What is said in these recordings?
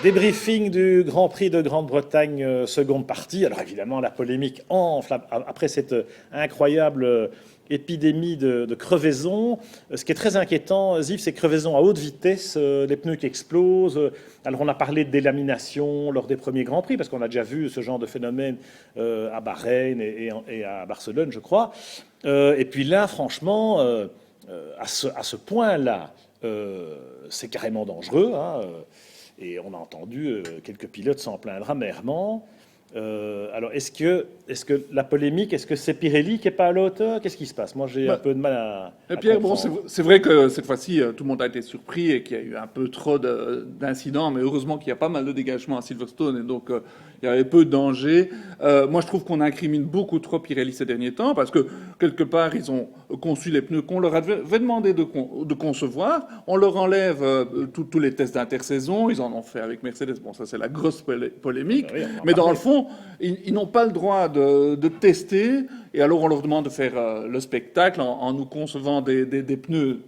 Débriefing du Grand Prix de Grande-Bretagne, seconde partie. Alors évidemment, la polémique enfle après cette incroyable épidémie de crevaison. Ce qui est très inquiétant, Ziv, c'est crevaison à haute vitesse, les pneus qui explosent. Alors on a parlé de délamination lors des premiers Grands Prix, parce qu'on a déjà vu ce genre de phénomène à Bahreïn et à Barcelone, je crois. Et puis là, franchement, à ce point-là, c'est carrément dangereux. Hein. Et on a entendu quelques pilotes s'en plaindre amèrement. Alors, est-ce que la polémique, est-ce que c'est Pirelli qui n'est pas à la hauteur? Qu'est-ce qui se passe? Moi, j'ai un peu de mal à Pierre, bon, comprendre. c'est vrai que cette fois-ci, tout le monde a été surpris et qu'il y a eu un peu trop d'incidents, mais heureusement qu'il y a pas mal de dégagements à Silverstone et donc il y avait peu de danger. Moi, je trouve qu'on incrimine beaucoup trop Pirelli ces derniers temps parce que quelque part, ils ont conçu les pneus qu'on leur avait demandé de concevoir. On leur enlève tous les tests d'intersaison. Ils en ont fait avec Mercedes. Bon, ça, c'est la grosse polémique. Oui, on en Mais dans parlait. le fond, ils n'ont pas le droit de tester. Et alors, on leur demande de faire le spectacle en nous concevant des pneus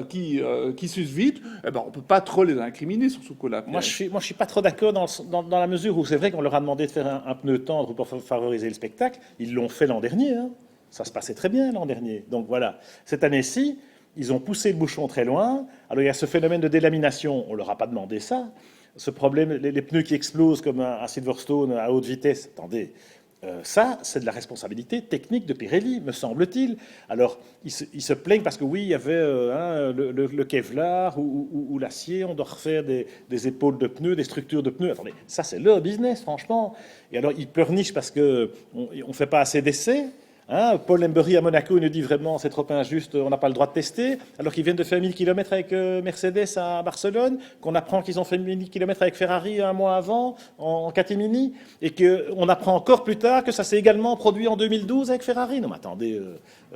qui s'usent vite. Eh ben, on peut pas trop les incriminer sur ce coup-là. Moi, je suis pas trop d'accord dans la mesure où c'est vrai qu'on leur a demandé de faire un pneu tendre pour favoriser le spectacle. Ils l'ont fait l'an dernier. Hein. Ça se passait très bien l'an dernier. Donc voilà. Cette année-ci, ils ont poussé le bouchon très loin. Alors il y a ce phénomène de délamination. On leur a pas demandé ça. Ce problème, les pneus qui explosent comme à Silverstone à haute vitesse. Attendez. Ça, c'est de la responsabilité technique de Pirelli, me semble-t-il. Alors, ils se plaignent parce que oui, il y avait le Kevlar ou l'acier, on doit refaire des épaules de pneus, des structures de pneus. Attendez, ça c'est leur business, franchement. Et alors, ils pleurnichent parce qu'on ne fait pas assez d'essais. Hein, Paul Embury à Monaco il nous dit vraiment c'est trop injuste, on n'a pas le droit de tester, alors qu'ils viennent de faire 1000 km avec Mercedes à Barcelone, qu'on apprend qu'ils ont fait 1000 km avec Ferrari un mois avant en catimini, et qu'on apprend encore plus tard que ça s'est également produit en 2012 avec Ferrari. Non mais attendez,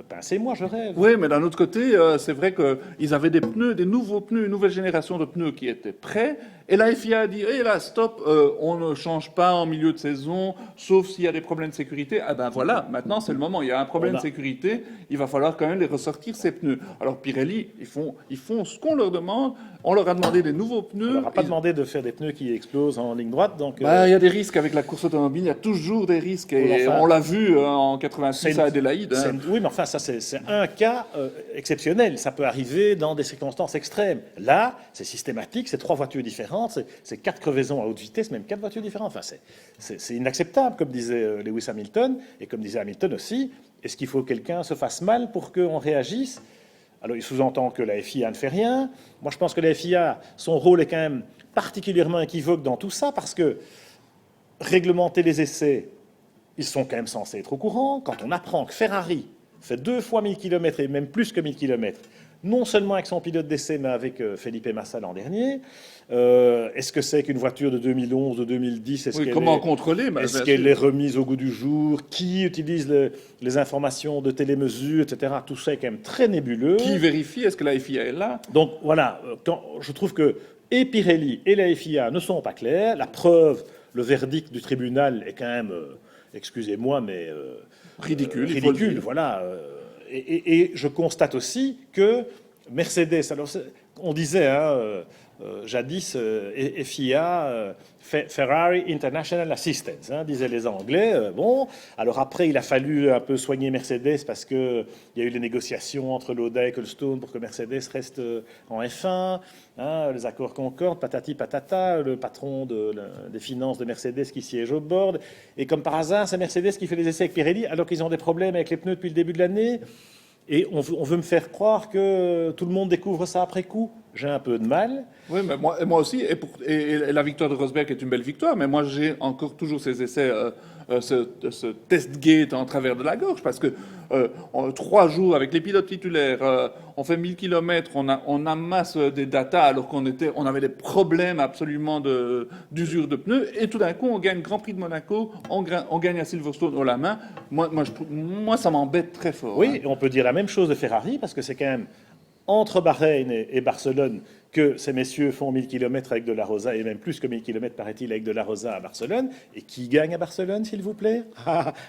pincez-moi, je rêve. Oui, mais d'un autre côté, c'est vrai qu'ils avaient des pneus, des nouveaux pneus, une nouvelle génération de pneus qui étaient prêts. Et la FIA a dit, hé là, stop, on ne change pas en milieu de saison, sauf s'il y a des problèmes de sécurité. Ah ben voilà, maintenant c'est le moment. Il y a un problème de sécurité, il va falloir quand même les ressortir, ces pneus. Alors Pirelli, ils font ce qu'on leur demande. On leur a demandé des nouveaux pneus. On leur a pas demandé de faire des pneus qui explosent en ligne droite, donc... Il y a des risques avec la course automobile, il y a toujours des risques. Et Enfin, on l'a vu en 86 à Adélaïde. Hein. Oui, mais enfin, ça, c'est un cas exceptionnel. Ça peut arriver dans des circonstances extrêmes. Là, c'est systématique, c'est 3 voitures différentes, c'est 4 crevaisons à haute vitesse, même 4 voitures différentes. Enfin, c'est inacceptable, comme disait Lewis Hamilton, et comme disait Hamilton aussi. Est-ce qu'il faut que quelqu'un se fasse mal pour qu'on réagisse? Alors, il sous-entend que la FIA ne fait rien. Moi, je pense que la FIA, son rôle est quand même particulièrement équivoque dans tout ça, parce que réglementer les essais, ils sont quand même censés être au courant. Quand on apprend que Ferrari fait 2 fois 1000 km et même plus que 1000 km, non seulement avec son pilote d'essai, mais avec Felipe Massa l'an dernier, est-ce que c'est qu'une voiture de 2011, de 2010? Comment contrôler? Est-ce qu'elle est remise au goût du jour? Qui utilise les informations de télémesure, etc. Tout ça est quand même très nébuleux. Qui vérifie? Est-ce que la FIA est là? Donc voilà, je trouve que et Pirelli et la FIA ne sont pas clairs. La preuve, le verdict du tribunal est quand même, excusez-moi, mais Ridicule, il faut le ridicule. dire. Voilà. Et je constate aussi que Mercedes, alors on disait jadis FIA, Ferrari International Assistance, hein, disaient les Anglais. Bon, alors après il a fallu un peu soigner Mercedes parce que il y a eu les négociations entre Lauda et Ecclestone pour que Mercedes reste en F1, hein, les accords Concorde, patati patata, le patron des finances de Mercedes qui siège au board, et comme par hasard c'est Mercedes qui fait les essais avec Pirelli alors qu'ils ont des problèmes avec les pneus depuis le début de l'année. Et on veut me faire croire que tout le monde découvre ça après coup. J'ai un peu de mal. Oui, mais moi aussi, et la victoire de Rosberg est une belle victoire, mais moi j'ai encore toujours ces essais, ce test gate en travers de la gorge, parce que 3 jours avec les pilotes titulaires, on fait 1000 km, on amasse des datas alors on avait des problèmes absolument d'usure de pneus, et tout d'un coup on gagne Grand Prix de Monaco, on gagne à Silverstone haut la main. Moi ça m'embête très fort. Oui, Hein. et on peut dire la même chose de Ferrari, parce que c'est quand même entre Bahreïn et Barcelone que ces messieurs font 1000 km avec de la Rosa, et même plus que 1000 km, paraît-il, avec de la Rosa à Barcelone. Et qui gagne à Barcelone, s'il vous plaît?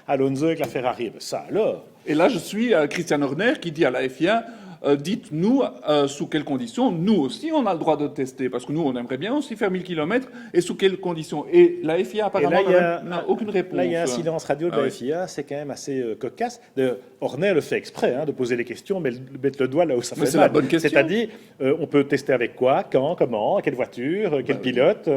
Alonso avec la Ferrari. Ça alors. Et là, je suis Christian Horner qui dit à la FIA dites-nous sous quelles conditions, nous aussi, on a le droit de tester. Parce que nous, on aimerait bien aussi faire 1000 km, et sous quelles conditions. Et la FIA, apparemment, n'a aucune réponse. Là, il y a un silence radio de la FIA, c'est quand même assez cocasse. Horner le fait exprès, de poser les questions, mais mettre le doigt là où ça fait mal. C'est la bonne question. C'est-à-dire, on peut tester avec quoi, quand, comment, quelle voiture, quel pilote.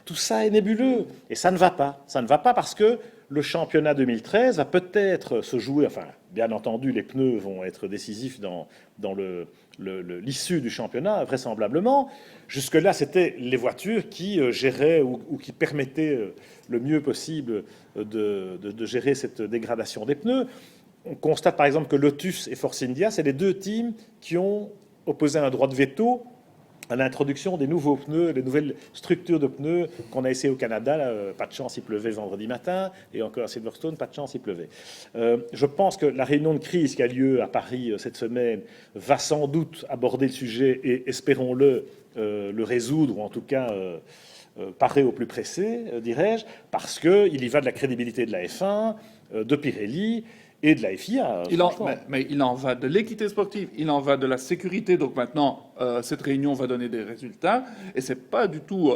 Tout ça est nébuleux. Et ça ne va pas. Ça ne va pas parce que le championnat 2013 va peut-être se jouer, enfin, bien entendu, les pneus vont être décisifs dans l'issue du championnat, vraisemblablement. Jusque-là, c'était les voitures qui géraient ou qui permettaient le mieux possible de gérer cette dégradation des pneus. On constate par exemple que Lotus et Force India, c'est les deux teams qui ont opposé un droit de veto à l'introduction des nouveaux pneus, les nouvelles structures de pneus qu'on a essayé au Canada. Là, pas de chance, il pleuvait vendredi matin, et encore à Silverstone, pas de chance, il pleuvait. Je pense que la réunion de crise qui a lieu à Paris cette semaine va sans doute aborder le sujet et, espérons-le, le résoudre, ou en tout cas parer au plus pressé, dirais-je, parce qu'il y va de la crédibilité de la F1, de Pirelli, et de la FIA. Mais il en va de l'équité sportive, il en va de la sécurité. Donc maintenant, cette réunion va donner des résultats. Et c'est pas du tout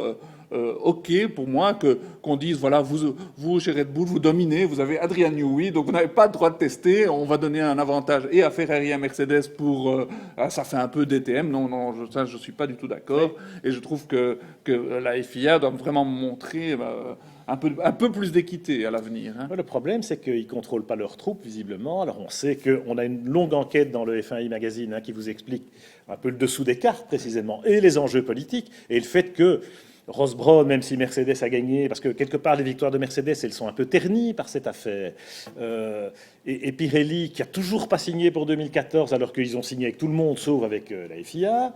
OK pour moi qu'on dise, voilà, vous, chez Red Bull, vous dominez, vous avez Adrian Newey, donc vous n'avez pas le droit de tester. On va donner un avantage et à Ferrari et à Mercedes pour... ça fait un peu DTM. Non, je suis pas du tout d'accord. Oui. Et je trouve que la FIA doit vraiment montrer... un peu plus d'équité à l'avenir. Le problème, c'est qu'ils ne contrôlent pas leurs troupes, visiblement. Alors, on sait qu'on a une longue enquête dans le F1i Magazine qui vous explique un peu le dessous des cartes, précisément, et les enjeux politiques, et le fait que Ross Brawn, même si Mercedes a gagné, parce que quelque part, les victoires de Mercedes, elles sont un peu ternies par cette affaire. Et Pirelli, qui a toujours pas signé pour 2014, alors qu'ils ont signé avec tout le monde, sauf avec la FIA.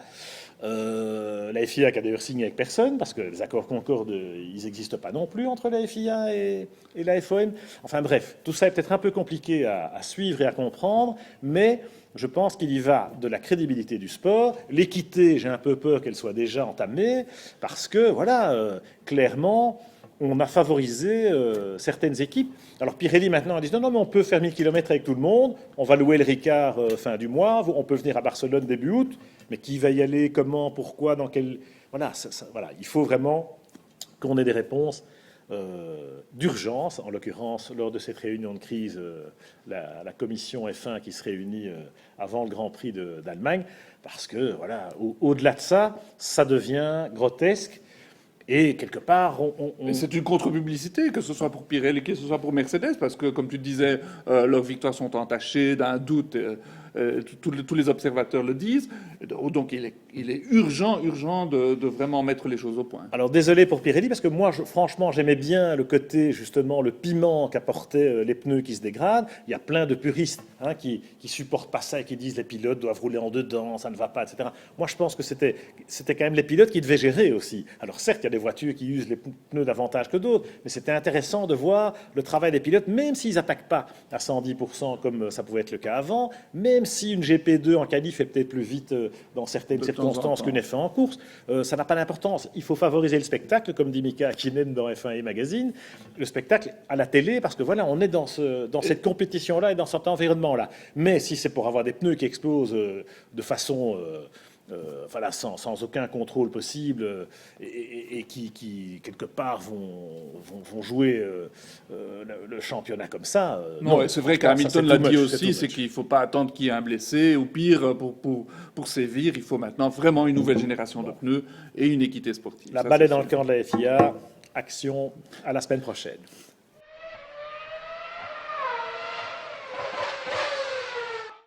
La FIA qui a d'ailleurs signé avec personne, parce que les accords Concorde, ils n'existent pas non plus entre la FIA et la FOM. Enfin bref, tout ça est peut-être un peu compliqué à suivre et à comprendre, mais je pense qu'il y va de la crédibilité du sport. L'équité, j'ai un peu peur qu'elle soit déjà entamée, parce que, voilà, clairement, on a favorisé certaines équipes. Alors Pirelli maintenant a dit non, mais on peut faire 1000 km avec tout le monde, on va louer le Ricard fin du mois, on peut venir à Barcelone début août, mais qui va y aller, comment, pourquoi, dans quel... Voilà, voilà, il faut vraiment qu'on ait des réponses d'urgence, en l'occurrence lors de cette réunion de crise, la commission F1 qui se réunit avant le Grand Prix d'Allemagne, parce que voilà, au-delà de ça, ça devient grotesque. Et quelque part, c'est une contre-publicité, que ce soit pour Pirelli, que ce soit pour Mercedes, parce que, comme tu disais, leurs victoires sont entachées d'un doute. Tous les observateurs le disent. Donc, il est urgent de vraiment mettre les choses au point. Alors, désolé pour Pirelli, parce que moi, franchement, j'aimais bien le côté, justement, le piment qu'apportaient les pneus qui se dégradent. Il y a plein de puristes qui supportent pas ça et qui disent les pilotes doivent rouler en dedans, ça ne va pas, etc. Moi, je pense que c'était quand même les pilotes qui devaient gérer aussi. Alors, certes, il y a des voitures qui usent les pneus davantage que d'autres, mais c'était intéressant de voir le travail des pilotes, même s'ils n'attaquent pas à 110% comme ça pouvait être le cas avant, même si une GP2 en qualif est peut-être plus vite dans certaines circonstances qu'une F1 en course, ça n'a pas d'importance. Il faut favoriser le spectacle, comme dit Mika Hakkinen dans F1 et Magazine, le spectacle à la télé, parce que voilà, on est dans cette compétition-là et dans cet environnement-là. Mais si c'est pour avoir des pneus qui explosent de façon... voilà, sans aucun contrôle possible et qui quelque part vont jouer le championnat comme ça. Non, c'est vrai qu'Hamilton l'a dit aussi, c'est qu'il ne faut pas attendre qu'il y ait un blessé, ou pire, pour sévir, il faut maintenant vraiment une nouvelle génération de pneus et une équité sportive. La balle est dans le camp de la FIA. Action à la semaine prochaine.